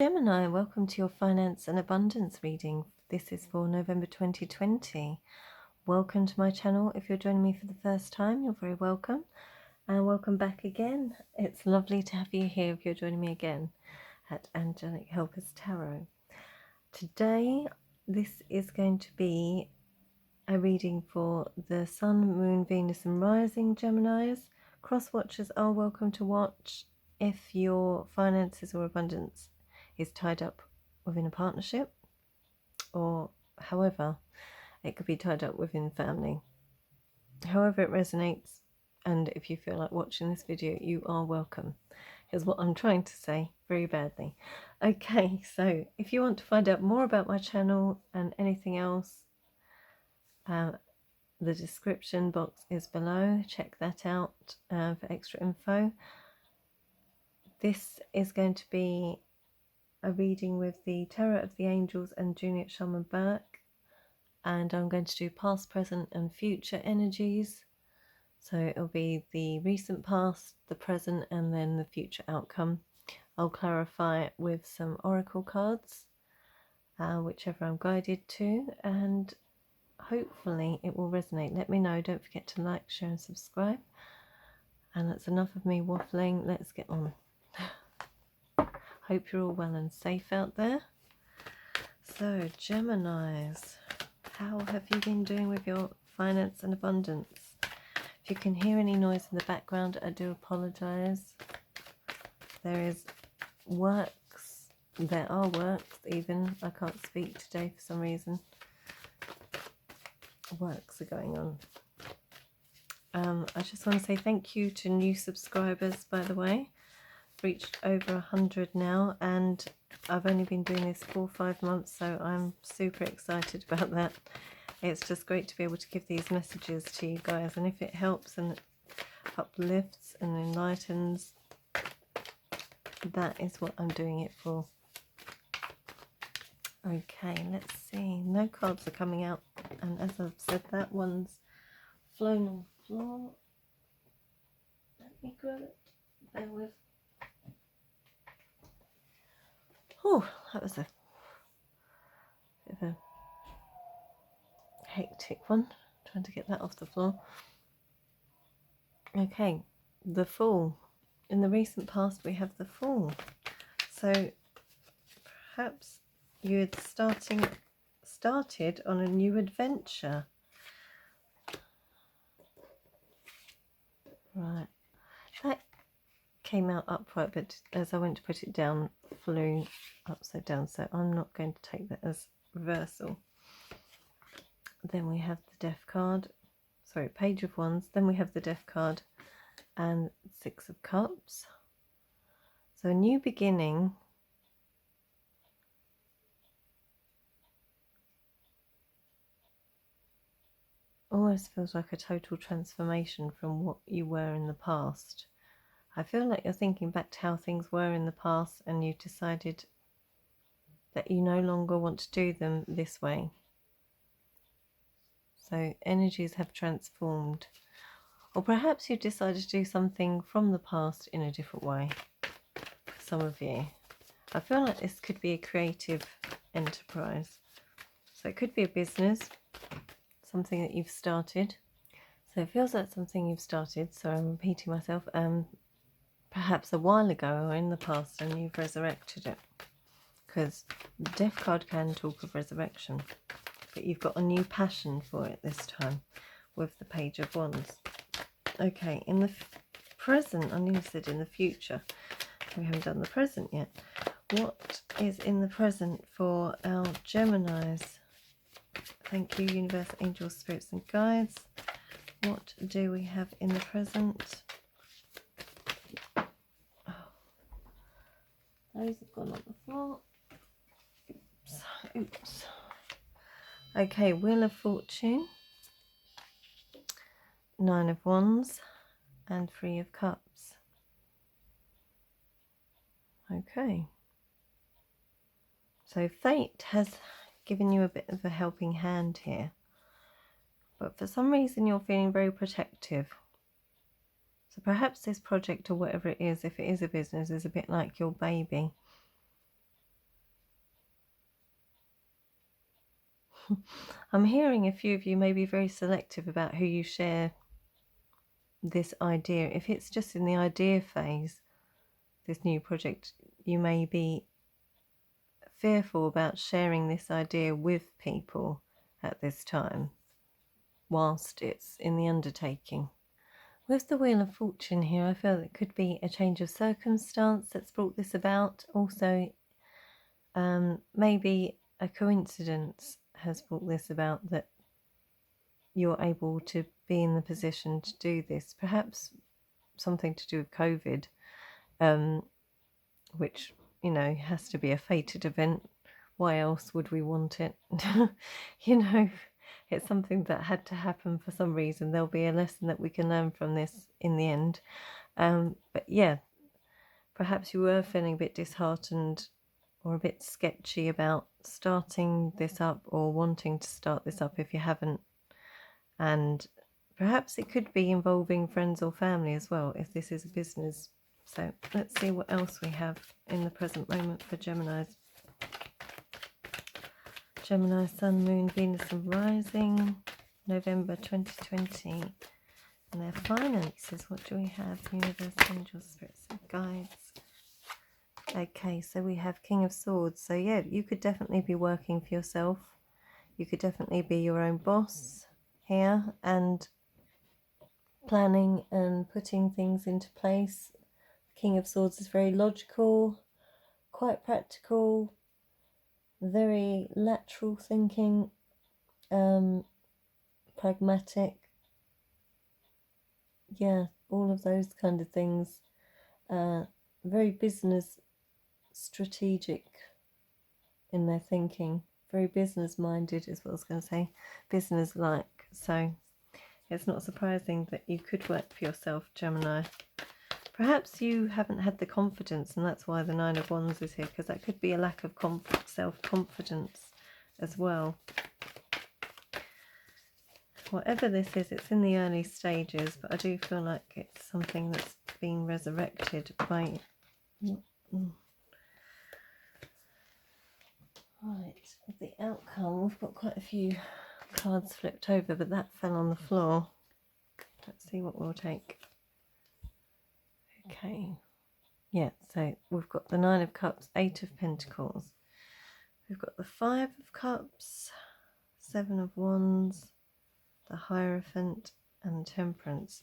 Gemini, welcome to your finance and abundance reading. This is for November 2020. Welcome to my channel. If you're joining me for the first time, you're very welcome. And welcome back again. It's lovely to have you here if you're joining me again at Angelic Helpers Tarot. Today, this is going to be a reading for the Sun, Moon, Venus and Rising Geminis. Cross watchers are welcome to watch if your finances or abundance is tied up within a partnership, or however it could be tied up within family. However it resonates, and if you feel like watching this video, you are welcome, is what I'm trying to say very badly. Okay, so if you want to find out more about my channel and anything else, the description box is below. Check that out for extra info. This is going to be a reading with the Tarot of the Angels and Juliet Shaman Burke, and I'm going to do past, present and future energies. So it'll be the recent past, the present and then the future outcome. I'll clarify it with some oracle cards, whichever I'm guided to, and hopefully it will resonate. Let me know. Don't forget to like, share and subscribe. And that's enough of me waffling. Let's get on. Hope you're all well and safe out there. So, Geminis, how have you been doing with your finance and abundance? If you can hear any noise in the background, I do apologise. There are works even. I can't speak today for some reason. Works are going on. I just want to say thank you to new subscribers, by the way. I've reached over 100 now, and I've only been doing this 4 or 5 months, so I'm super excited about that. It's just great to be able to give these messages to you guys, and if it helps and uplifts and enlightens, that is what I'm doing it for. Okay, let's see. No cards are coming out, and as I've said, that one's flown on the floor. Let me grab it. Bear with. Oh, that was a bit of a hectic one, trying to get that off the floor. Okay, the Fool. In the recent past we have the Fool. So perhaps you had started on a new adventure. Right, that came out upright, but as I went to put it down, flew upside down, so I'm not going to take that as reversal. Then we have the Death card, sorry, Page of Wands. Then we have the Death card and Six of Cups. So a new beginning. Almost feels like a total transformation from what you were in the past. I feel like you're thinking back to how things were in the past, and you've decided that you no longer want to do them this way. So energies have transformed. Or perhaps you've decided to do something from the past in a different way. For some of you, I feel like this could be a creative enterprise. So it could be a business, something that you've started. So it feels like something you've started. So I'm repeating myself. Perhaps a while ago or in the past, and you've resurrected it. Because the Death card can talk of resurrection, but you've got a new passion for it this time with the Page of Wands. Okay, in the present, I nearly said in the future. We haven't done the present yet. What is in the present for our Geminis? Thank you, universe, angels, spirits and guides. What do we have in the present? Oh, those have gone on the floor. Oops. Okay, Wheel of Fortune, Nine of Wands and Three of Cups. Okay. So fate has given you a bit of a helping hand here. But for some reason you're feeling very protective. So perhaps this project or whatever it is, if it is a business, is a bit like your baby. I'm hearing a few of you may be very selective about who you share this idea. If it's just in the idea phase, this new project, you may be fearful about sharing this idea with people at this time whilst it's in the undertaking. With the Wheel of Fortune here, I feel it could be a change of circumstance that's brought this about. Also, maybe a coincidence has brought this about, that you're able to be in the position to do this. Perhaps something to do with COVID, which, you know, has to be a fated event. Why else would we want it? You know, it's something that had to happen for some reason. There'll be a lesson that we can learn from this in the end. But yeah, perhaps you were feeling a bit disheartened or a bit sketchy about starting this up, or wanting to start this up if you haven't. And perhaps it could be involving friends or family as well, if this is a business. So let's see what else we have in the present moment for Geminis. Gemini, Sun, Moon, Venus and Rising, November 2020. And their finances, what do we have? Universe, angels, spirits and guides. Okay, so we have King of Swords. So yeah, you could definitely be working for yourself. You could definitely be your own boss here, and planning and putting things into place. King of Swords is very logical, quite practical, very lateral thinking, pragmatic. Yeah, all of those kind of things. Very business strategic in their thinking. Very business minded is what I was going to say. Business like. So it's not surprising that you could work for yourself, Gemini. Perhaps you haven't had the confidence, and that's why the Nine of Wands is here, because that could be a lack of self-confidence as well. Whatever this is, it's in the early stages, but I do feel like it's something that's being resurrected by... Right, the outcome, we've got quite a few cards flipped over, but that fell on the floor. Let's see what we'll take. Okay, yeah, so we've got the Nine of Cups, Eight of Pentacles. We've got the Five of Cups, Seven of Wands, the Hierophant and Temperance.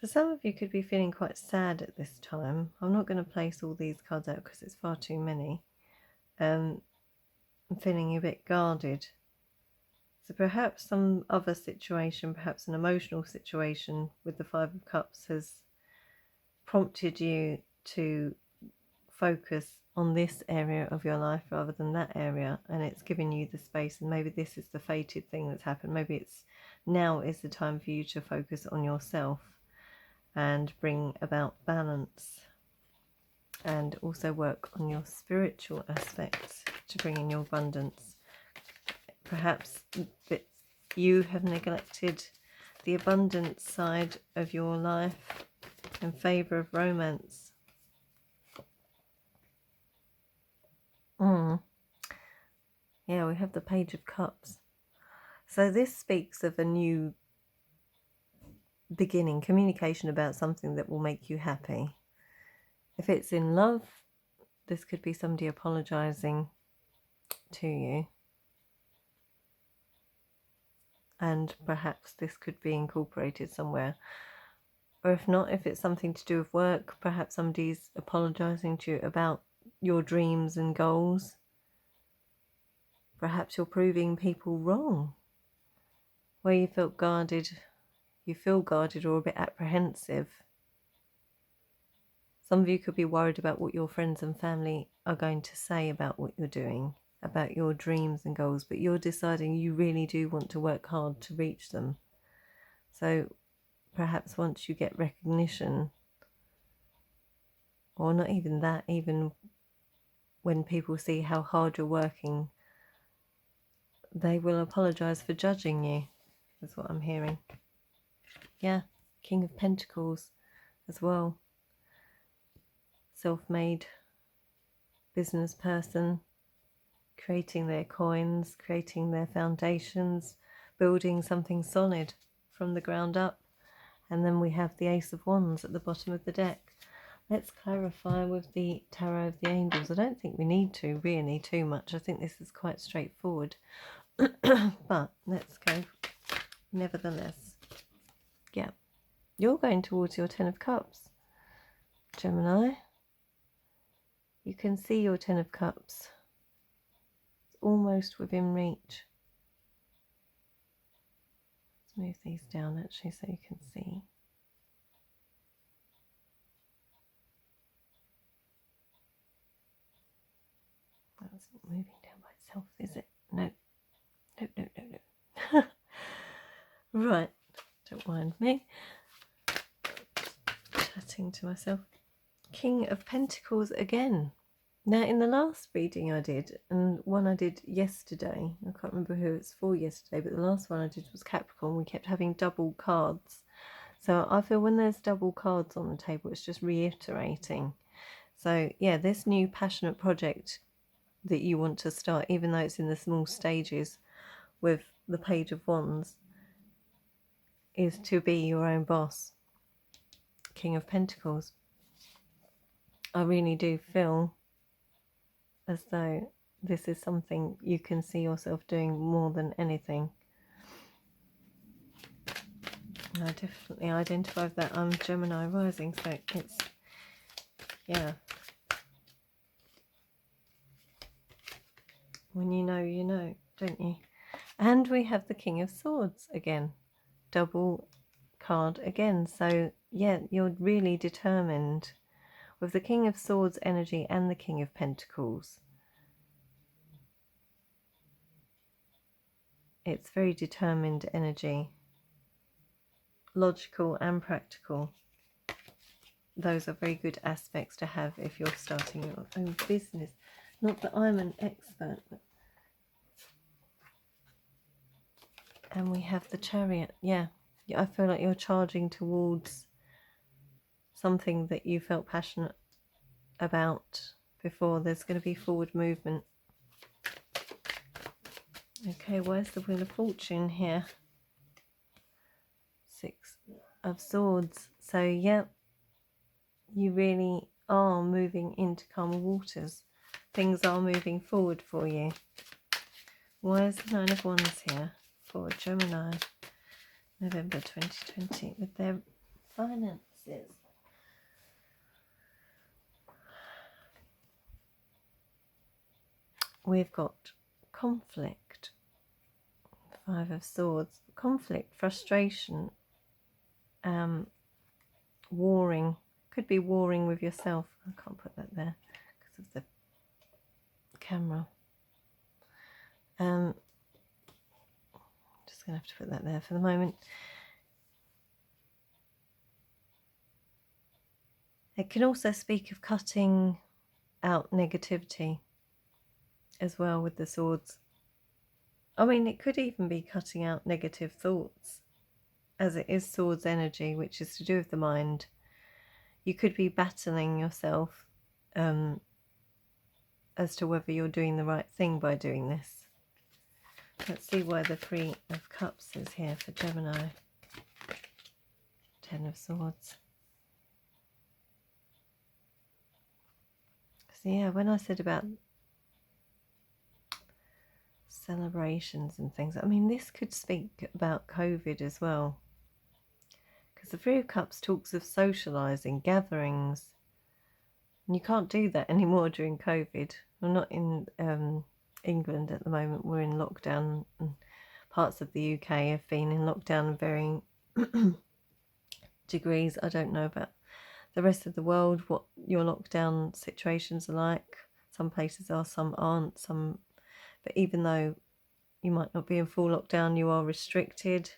So some of you could be feeling quite sad at this time. I'm not going to place all these cards out because it's far too many. I'm feeling a bit guarded. So perhaps some other situation, perhaps an emotional situation with the Five of Cups, has prompted you to focus on this area of your life rather than that area, and it's given you the space. And maybe this is the fated thing that's happened. Maybe it's now is the time for you to focus on yourself and bring about balance, and also work on your spiritual aspects to bring in your abundance. Perhaps that you have neglected the abundance side of your life in favour of romance. Yeah, we have the Page of Cups. So this speaks of a new beginning, communication about something that will make you happy. If it's in love, this could be somebody apologising to you. And perhaps this could be incorporated somewhere. Or if not, if it's something to do with work, perhaps somebody's apologising to you about your dreams and goals. Perhaps you're proving people wrong, where you felt guarded, you feel guarded or a bit apprehensive. Some of you could be worried about what your friends and family are going to say about what you're doing, about your dreams and goals, but you're deciding you really do want to work hard to reach them. So perhaps once you get recognition, or not even that, even when people see how hard you're working, they will apologise for judging you, is what I'm hearing. Yeah, King of Pentacles as well. Self-made business person creating their coins, creating their foundations, building something solid from the ground up. And then we have the Ace of Wands at the bottom of the deck. Let's clarify with the Tarot of the Angels. I don't think we need to really too much. I think this is quite straightforward. But let's go nevertheless. Yeah. You're going towards your Ten of Cups, Gemini. You can see your Ten of Cups. It's almost within reach. Let's move these down actually so you can see. That's not moving down by itself, is it? No. No. Right. Don't mind me. Chatting to myself. King of Pentacles again. Now, in the last reading I did, and one I did yesterday, I can't remember who it's for yesterday, but the last one I did was Capricorn. We kept having double cards. So I feel when there's double cards on the table, it's just reiterating. So, yeah, this new passionate project that you want to start, even though it's in the small stages with the Page of Wands, is to be your own boss. King of Pentacles. I really do feel as though this is something you can see yourself doing more than anything. I definitely identify with that. I'm Gemini rising, so it's, yeah. When you know, don't you? And we have the King of Swords again. Double card again. So, yeah, you're really determined with the King of Swords energy and the King of Pentacles. It's very determined energy. Logical and practical. Those are very good aspects to have if you're starting your own business. Not that I'm an expert. And we have the Chariot. Yeah, I feel like you're charging towards something that you felt passionate about before. There's going to be forward movement. Okay, where's the Wheel of Fortune here? Six of Swords. So, yeah, you really are moving into calmer waters. Things are moving forward for you. Why is the Nine of Wands here for Gemini, November 2020, with their finances? We've got conflict, Five of Swords, conflict, frustration, warring. Could be warring with yourself. I can't put that there because of the camera. Just going to have to put that there for the moment. It can also speak of cutting out negativity as well with the swords. I mean, it could even be cutting out negative thoughts, as it is swords energy, which is to do with the mind. You could be battling yourself as to whether you're doing the right thing by doing this. Let's see why the Three of Cups is here for Gemini. Ten of Swords. So yeah, when I said about celebrations and things, I mean, this could speak about COVID as well. Because the Three of Cups talks of socialising, gatherings. And you can't do that anymore during COVID. We're not in England at the moment. We're in lockdown. And parts of the UK have been in lockdown in varying degrees. I don't know about the rest of the world, what your lockdown situations are like. Some places are, some aren't. But even though you might not be in full lockdown, you are restricted.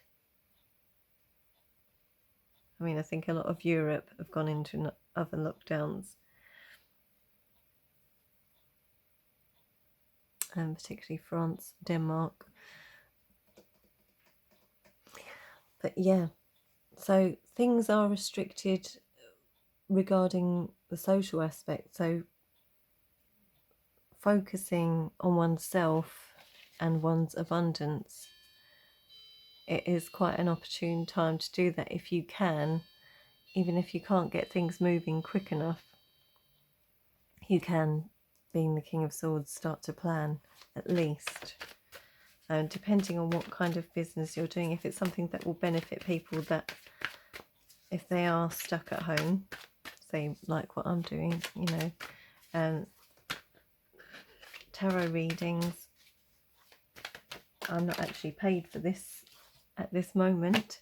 I mean, I think a lot of Europe have gone into other lockdowns. And particularly France, Denmark. But yeah, so things are restricted regarding the social aspect. So focusing on oneself and one's abundance, it is quite an opportune time to do that if you can. Even if you can't get things moving quick enough, you can, being the King of Swords, start to plan at least. And depending on what kind of business you're doing, if it's something that will benefit people, that if they are stuck at home, say like what I'm doing, you know, tarot readings, I'm not actually paid for this at this moment,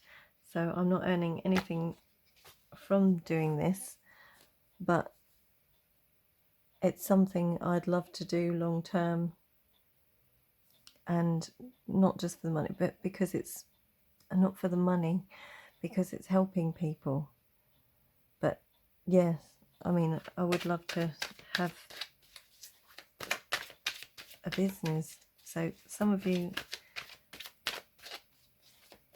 so I'm not earning anything from doing this, but it's something I'd love to do long term, and not just for the money, but because it's not for the money, because it's helping people. But yes, I mean, I would love to have a business. So some of you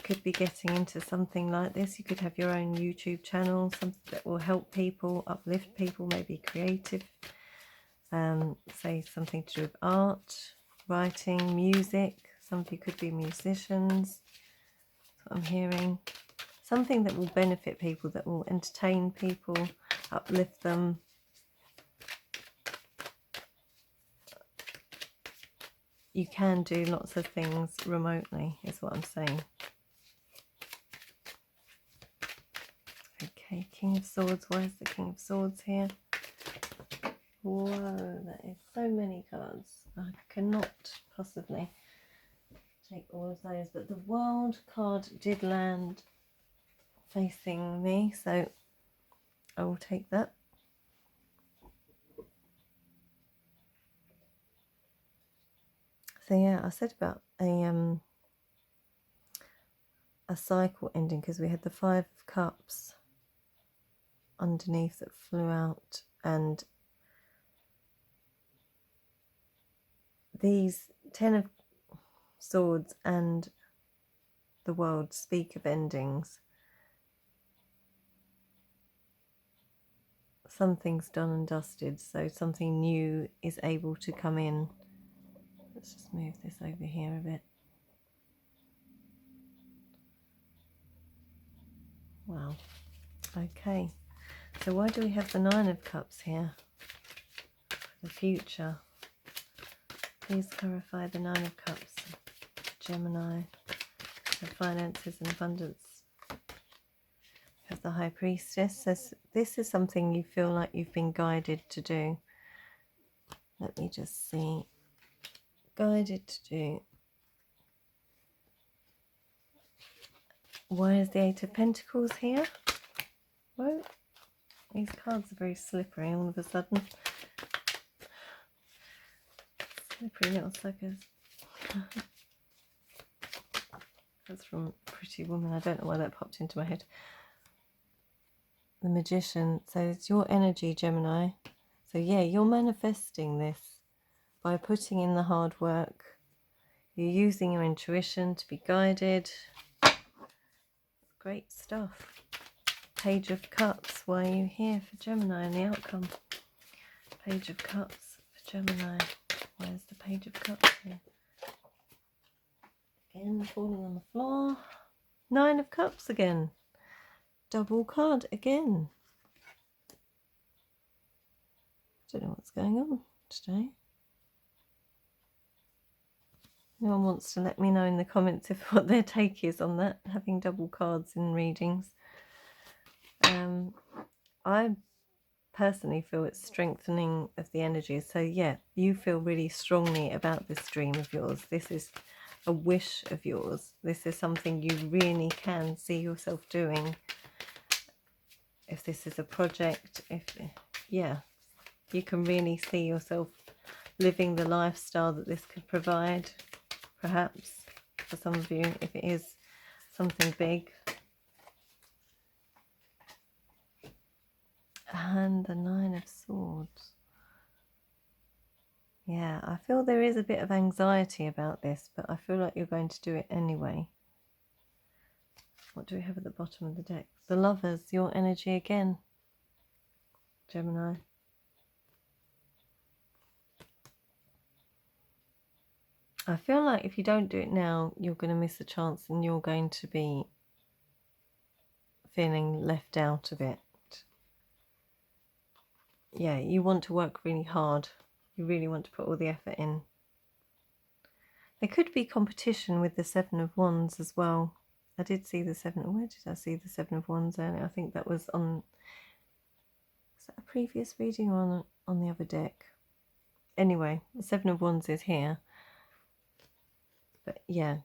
could be getting into something like this. You could have your own YouTube channel, something that will help people, uplift people, maybe creative, say something to do with art, writing, music. Some of you could be musicians. That's what I'm hearing. Something that will benefit people, that will entertain people, uplift them. You can do lots of things remotely, is what I'm saying. Okay, King of Swords. Why is the King of Swords here? Whoa, that is so many cards. I cannot possibly take all of those, but the World card did land facing me, so I will take that. So yeah, I said about a cycle ending, because we had the Five of Cups underneath that flew out, and these 10 of Swords and the World speak of endings. Something's done and dusted, so something new is able to come in. Let's just move this over here a bit. Wow. Okay. So why do we have the Nine of Cups here? The future. Please clarify the Nine of Cups. Gemini. The finances and abundance. Have the High Priestess. Says this is something you feel like you've been guided to do. Let me just see. Guided to do. Why is the Eight of Pentacles here? Whoa. These cards are very slippery all of a sudden. Slippery little suckers. That's from Pretty Woman. I don't know why that popped into my head. The Magician. So it's your energy, Gemini. So yeah, you're manifesting this by putting in the hard work. You're using your intuition to be guided. Great stuff. Page of Cups. Why are you here for Gemini and the outcome? Page of Cups for Gemini. Where's the Page of Cups here? Again, falling on the floor. Nine of Cups again. Double card again. I don't know what's going on today. Anyone wants to let me know in the comments if what their take is on that, having double cards in readings. I personally feel it's strengthening of the energy. So yeah, you feel really strongly about this dream of yours. This is a wish of yours. This is something you really can see yourself doing. If this is a project, yeah, you can really see yourself living the lifestyle that this could provide, perhaps, for some of you, if it is something big. And the Nine of Swords. Yeah, I feel there is a bit of anxiety about this, but I feel like you're going to do it anyway. What do we have at the bottom of the deck? The Lovers, your energy again, Gemini. I feel like if you don't do it now, you're going to miss a chance and you're going to be feeling left out of it. Yeah, you want to work really hard. You really want to put all the effort in. There could be competition with the Seven of Wands as well. I did see the where did I see the Seven of Wands earlier? I think that was on, is that a previous reading or on the other deck? Anyway, the Seven of Wands is here. But yeah,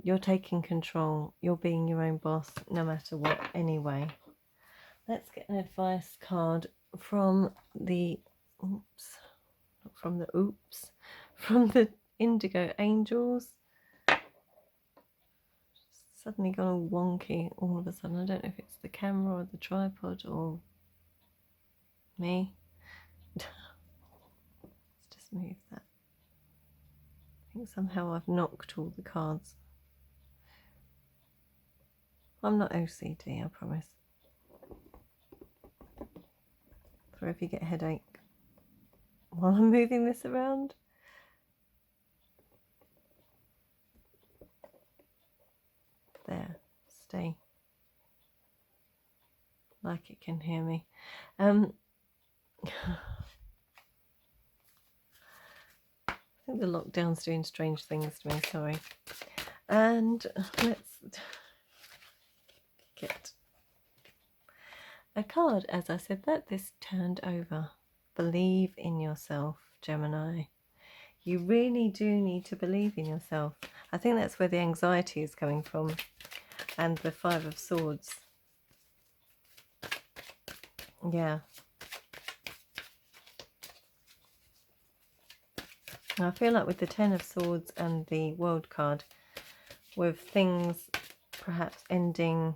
you're taking control. You're being your own boss no matter what anyway. Let's get an advice card from the, from the Indigo Angels. Suddenly gone all wonky all of a sudden. I don't know if it's the camera or the tripod or me. Let's just move that. I think somehow I've knocked all the cards. I'm not OCD, I promise. For if you get a headache while I'm moving this around. There, stay. Like it can hear me. I think the lockdown's doing strange things to me, sorry. And let's get a card. As I said that, this turned over. Believe in yourself, Gemini. You really do need to believe in yourself. I think that's where the anxiety is coming from. And the Five of Swords. Yeah. I feel like with the Ten of Swords and the World card, with things perhaps ending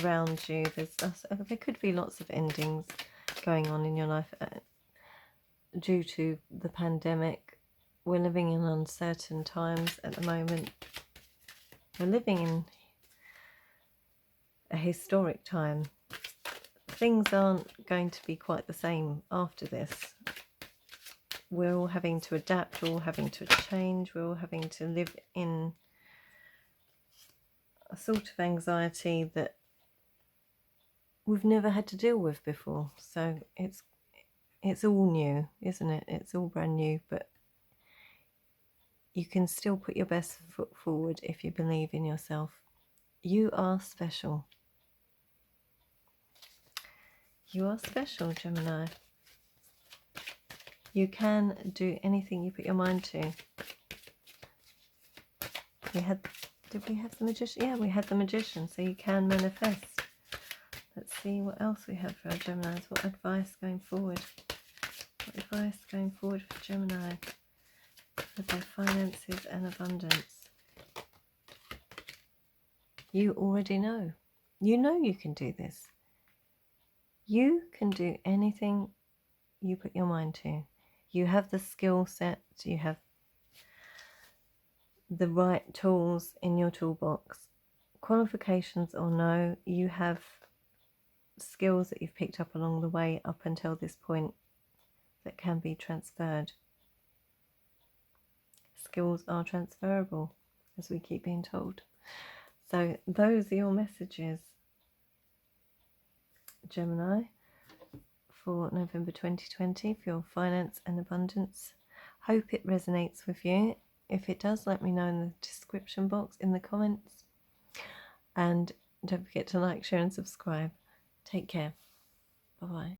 around you, there could be lots of endings going on in your life due to the pandemic. We're living in uncertain times at the moment. We're living in a historic time. Things aren't going to be quite the same after this. We're all having to adapt, we're all having to change, we're all having to live in a sort of anxiety that we've never had to deal with before. So it's all new, isn't it? It's all brand new, but you can still put your best foot forward if you believe in yourself. You are special. You are special, Gemini. You can do anything you put your mind to. Did we have the Magician? Yeah, we had the Magician, so you can manifest. Let's see what else we have for our Geminis. What advice going forward? What advice going forward for Gemini with their finances and abundance? You already know. You know you can do this. You can do anything you put your mind to. You have the skill set, you have the right tools in your toolbox. Qualifications or no, you have skills that you've picked up along the way up until this point that can be transferred. Skills are transferable, as we keep being told. So those are your messages, Gemini, for November 2020 for your finance and abundance. Hope it resonates with you. If it does, let me know in the description box, in the comments. And don't forget to like, share and subscribe. Take care. Bye-bye.